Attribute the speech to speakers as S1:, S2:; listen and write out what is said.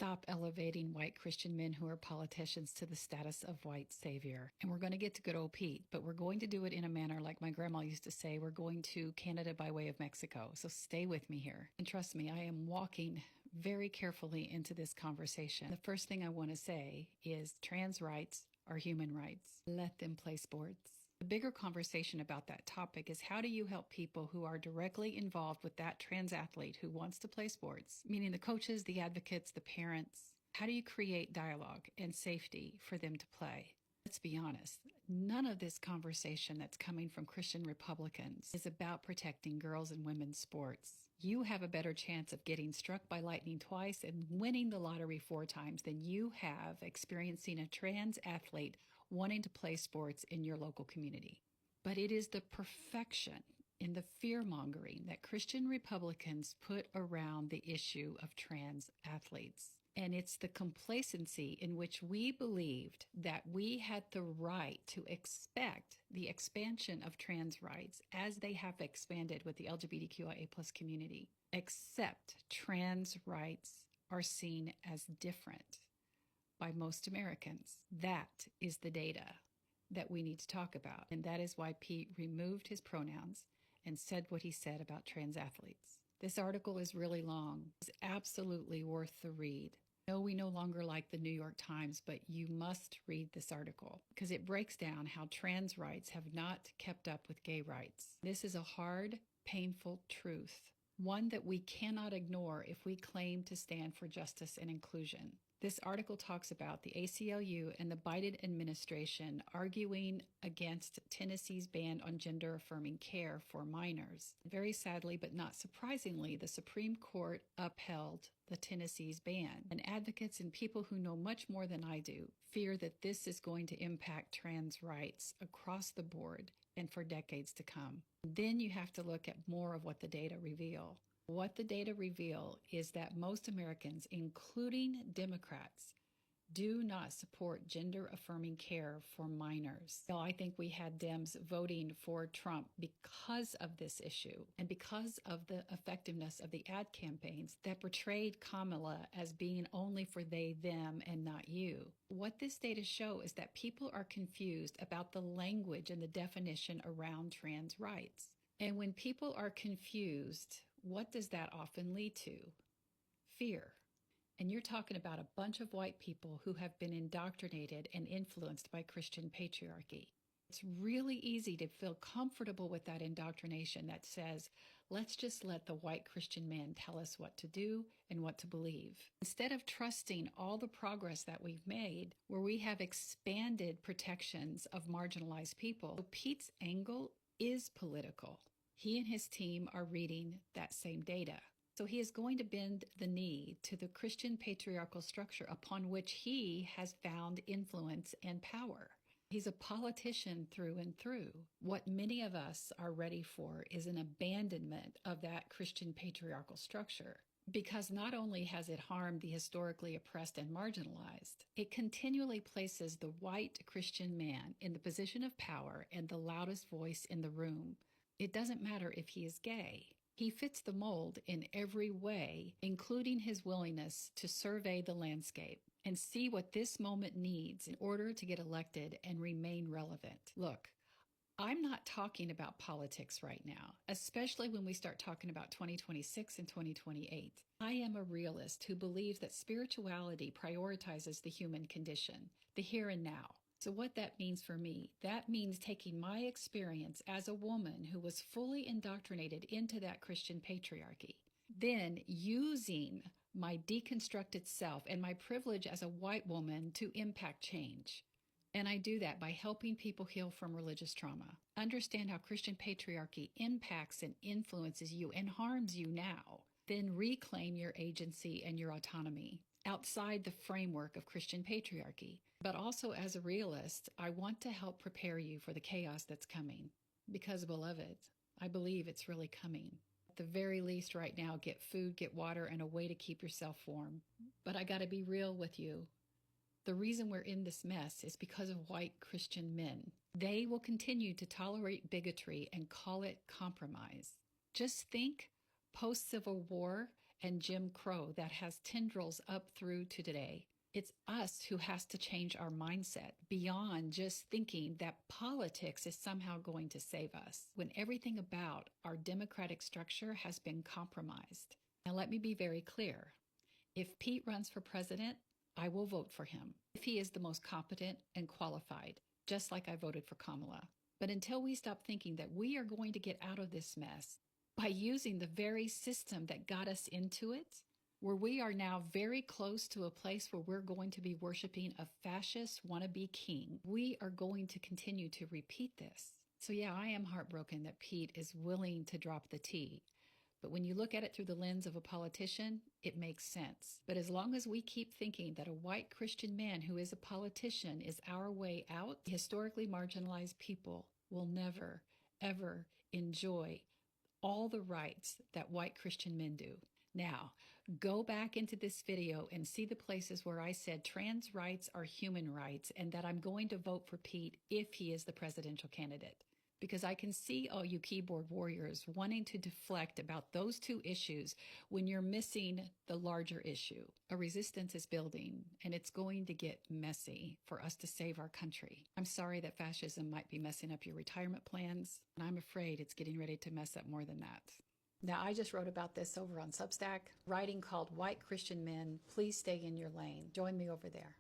S1: Stop elevating white Christian men who are politicians to the status of white savior. And we're going to get to good old Pete, but we're going to do it in a manner like my grandma used to say, we're going to Canada by way of Mexico. So stay with me here. And trust me, I am walking very carefully into this conversation. The first thing I want to say is trans rights are human rights. Let them play sports. The bigger conversation about that topic is how do you help people who are directly involved with that trans athlete who wants to play sports, meaning the coaches, the advocates, the parents? How do you create dialogue and safety for them to play? Let's be honest, none of this conversation that's coming from Christian Republicans is about protecting girls and women's sports. You have a better chance of getting struck by lightning twice and winning the lottery 4 times than you have experiencing a trans athlete wanting to play sports in your local community. But it is the perfection in the fear-mongering that Christian Republicans put around the issue of trans athletes. And it's the complacency in which we believed that we had the right to expect the expansion of trans rights as they have expanded with the LGBTQIA plus community, except trans rights are seen as different by most Americans. That is the data that we need to talk about. And that is why Pete removed his pronouns and said what he said about trans athletes. This article is really long. It's absolutely worth the read. No, we no longer like the New York Times, but you must read this article because it breaks down how trans rights have not kept up with gay rights. This is a hard, painful truth, one that we cannot ignore if we claim to stand for justice and inclusion. This article talks about the ACLU and the Biden administration arguing against Tennessee's ban on gender-affirming care for minors. Very sadly, but not surprisingly, the Supreme Court upheld the Tennessee's ban. And advocates and people who know much more than I do fear that this is going to impact trans rights across the board and for decades to come. Then you have to look at more of what the data reveal. What the data reveal is that most Americans, including Democrats, do not support gender-affirming care for minors. So I think we had Dems voting for Trump because of this issue and because of the effectiveness of the ad campaigns that portrayed Kamala as being only for they, them, and not you. What this data show is that people are confused about the language and the definition around trans rights. And when people are confused, what does that often lead to? Fear. And you're talking about a bunch of white people who have been indoctrinated and influenced by Christian patriarchy. It's really easy to feel comfortable with that indoctrination that says, let's just let the white Christian man tell us what to do and what to believe. Instead of trusting all the progress that we've made, where we have expanded protections of marginalized people. So Pete's angle is political. He and his team are reading that same data. So he is going to bend the knee to the Christian patriarchal structure upon which he has found influence and power. He's a politician through and through. What many of us are ready for is an abandonment of that Christian patriarchal structure, because not only has it harmed the historically oppressed and marginalized, it continually places the white Christian man in the position of power and the loudest voice in the room. It doesn't matter if he is gay. He fits the mold in every way, including his willingness to survey the landscape and see what this moment needs in order to get elected and remain relevant. Look, I'm not talking about politics right now, especially when we start talking about 2026 and 2028. I am a realist who believes that spirituality prioritizes the human condition, the here and now. So what that means for me, that means taking my experience as a woman who was fully indoctrinated into that Christian patriarchy, then using my deconstructed self and my privilege as a white woman to impact change. And I do that by helping people heal from religious trauma, understand how Christian patriarchy impacts and influences you and harms you now, then reclaim your agency and your autonomy outside the framework of Christian patriarchy. But also as a realist, I want to help prepare you for the chaos that's coming. Because, beloved, I believe it's really coming. At the very least right now, get food, get water, and a way to keep yourself warm. But I got to be real with you. The reason we're in this mess is because of white Christian men. They will continue to tolerate bigotry and call it compromise. Just think post-Civil War and Jim Crow that has tendrils up through to today. It's us who has to change our mindset beyond just thinking that politics is somehow going to save us when everything about our democratic structure has been compromised. Now, let me be very clear. If Pete runs for president, I will vote for him if he is the most competent and qualified, just like I voted for Kamala. But until we stop thinking that we are going to get out of this mess by using the very system that got us into it, where we are now very close to a place where we're going to be worshiping a fascist wannabe king, we are going to continue to repeat this. So yeah, I am heartbroken that Pete is willing to drop the T. But when you look at it through the lens of a politician, it makes sense. But as long as we keep thinking that a white Christian man who is a politician is our way out, historically marginalized people will never, ever enjoy all the rights that white Christian men do. Now, go back into this video and see the places where I said trans rights are human rights and that I'm going to vote for Pete if he is the presidential candidate. Because I can see all you keyboard warriors wanting to deflect about those two issues when you're missing the larger issue. A resistance is building, and it's going to get messy for us to save our country. I'm sorry that fascism might be messing up your retirement plans, and I'm afraid it's getting ready to mess up more than that. Now, I just wrote about this over on Substack, writing called White Christian Men, Please Stay in Your Lane. Join me over there.